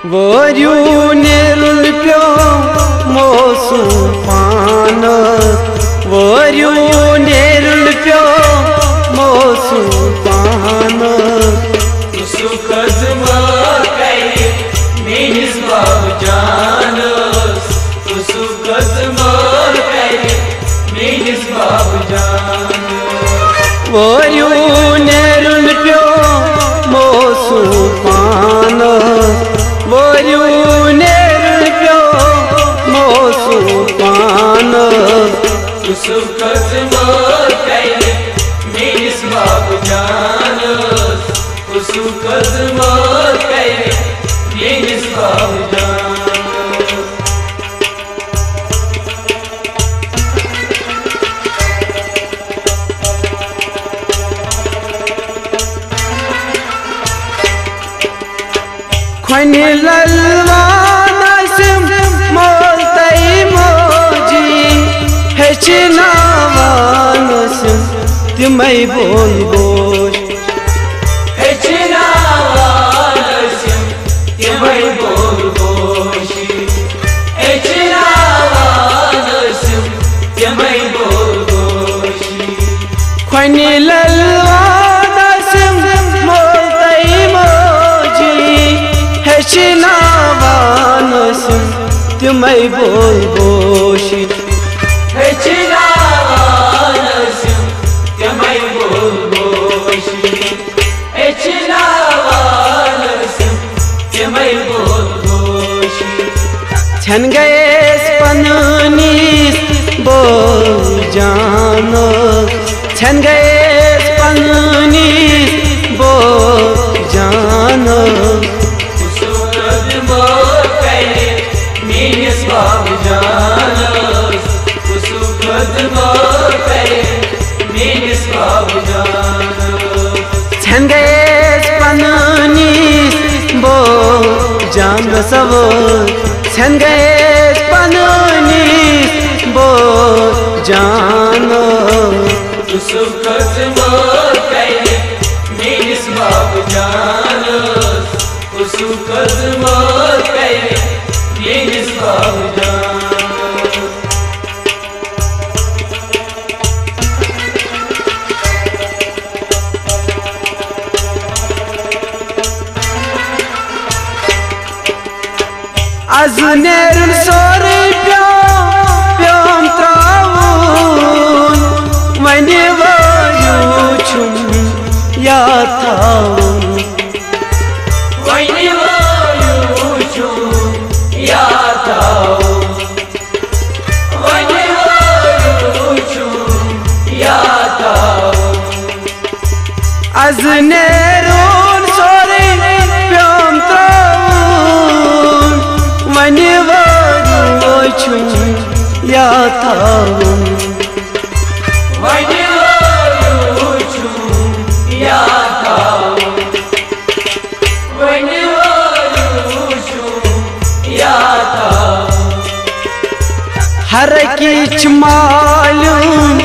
वरियू नेरुल प्यो मोसू पान वरियू नेरुल प्यो मोसू पान सुखद करे मेनिस बाब जान सुखद करे मेनिस बाब जान वरियू नेरुल प्यो मोसू पान वरियू नेरुल प्यो मोसू पान सुखद करे मेनिस बाब जान सुखद करे मेनिस बाब जान खनि ललवाना सिम मोलतई मोजी हेचनावाना सिम तिमई बोल बोल हेचनावाना सिम तिमई बोल बोशी हेचनावाना सिम तिमई बोल बोशी खनि ललवाना सिम मोलतई मोजी हेचनावाना सिम तिमई बोल बोशी हेचनावाना सिम तिमई बोल बोशी हेचनावाना सिम तिमई बोल बोशी छन गए पनुनीस बोल जानो छन गए पनुनीस बोल जानो सुखद करे मेनिस बाब जान सुखद करे मेनिस बाब जान छन गए पनुनीस बोल जान सब छन गए पनुनीस बोल जानो सुखद करे मेनिस बाब जान सुखद करे मेनिस बाब जान आज नेरुल सोरे प्योम त्रावून वने वरियू छुम या थावून वने वरियू छुम या थावून वने वरियू छुम या थावून आज नेरुल सोरे प्योम त्रावून वने वरियू छुम या थावून वने वरियू छुम या थावून वने वरियू छुम या थावून हर किच मालूम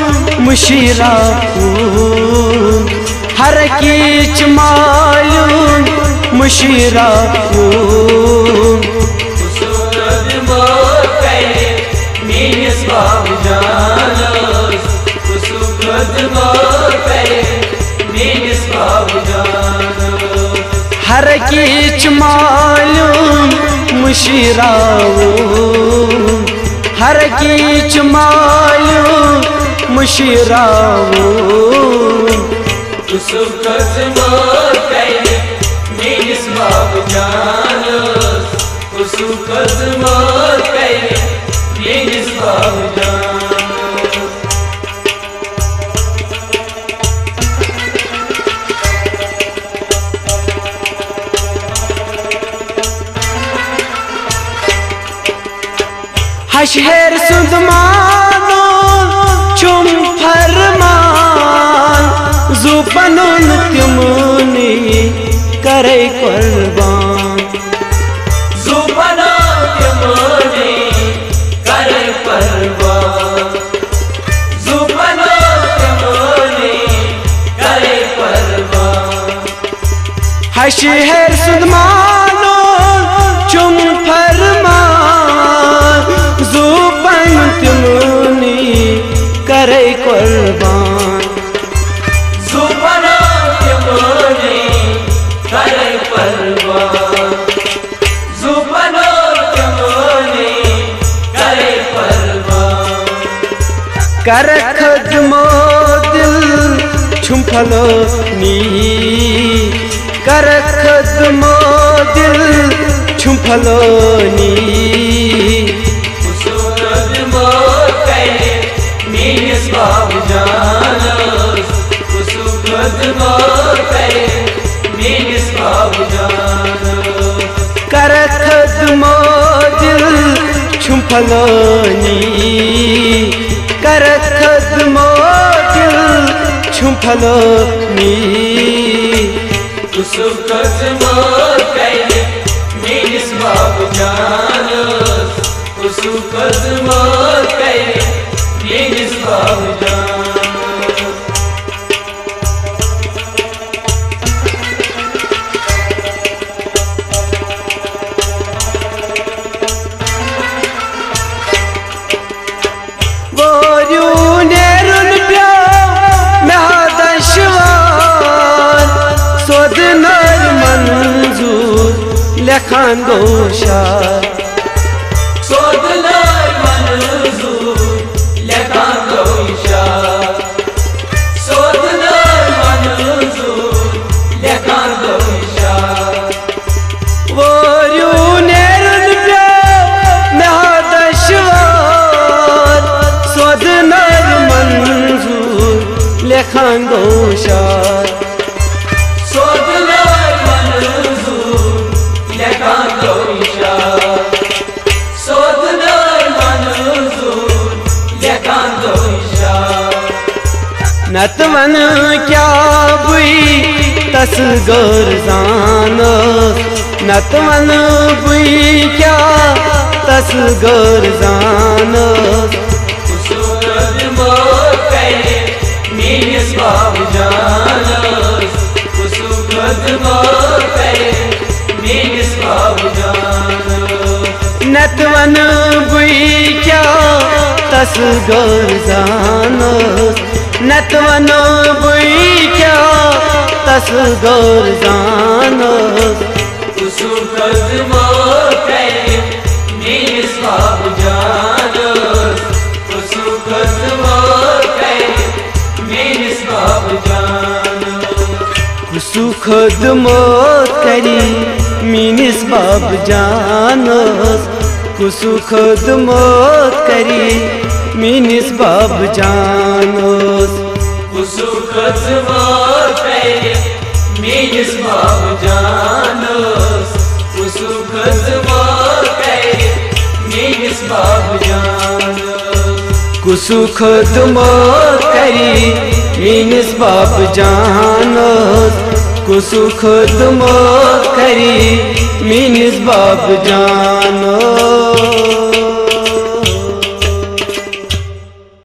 मुशीरा खून हर किच मालूम मुशीरा खून सुखद करे मेनिस बाब जान सुखद करे मेनिस बाब जान हर किच मालूम मुशीरा हर किच मालूम मुशीरा सुखद करे मेनिस बाब जान सुखद करे मेनिस बाब जान हशेर सुदमानो चुम फरमान जुबनुन तिमुनी करे कुर्बान जुबना तिमुनी करे कुर्बान जुबना तिमुनी करे कुर्बान हशेर सुदमानो कर खदमो दिल छुम्फलो नी कर खदमो दिल छुम्फलो नी खदमो करे मीनिस बाब जानस खदमो करे मीनिस बाब जानस कर खदमो दिल छुम्फलो नी कर खदमो दिल छुम्फलो नी खदमो करे मीनिस बाब जानस खदमो करे मीनिस बाब जानस लखान गोशार सोदनार मंजूर लखान गोशार सोदनार मंजूर लखान गोशार वो यूनेरुन प्या महदशवार सोदनार मंजूर लखान गोशार नतवन क्या बुई तस गोरजान नतवन बुई क्या तस गोरजान खदमो करे मीनिस बाब जानस खदमो करे मीनिस बाब जानस नतवन बुई क्या तस गोरजान नतवन बुई क्या तस गोरजान खदमो करे मीनिस बाब जानस खदमो करे मीनिस बाब जानस खदमो करी मीनिस बाब जानस खदमो करी मीनिस बाब जानस खदमो करे मीनिस बाब जानस खदमो करे मीनिस बाब जानस खदमो करी मीनिस बाब जानस खदमो करी मीनिस बाब जानस।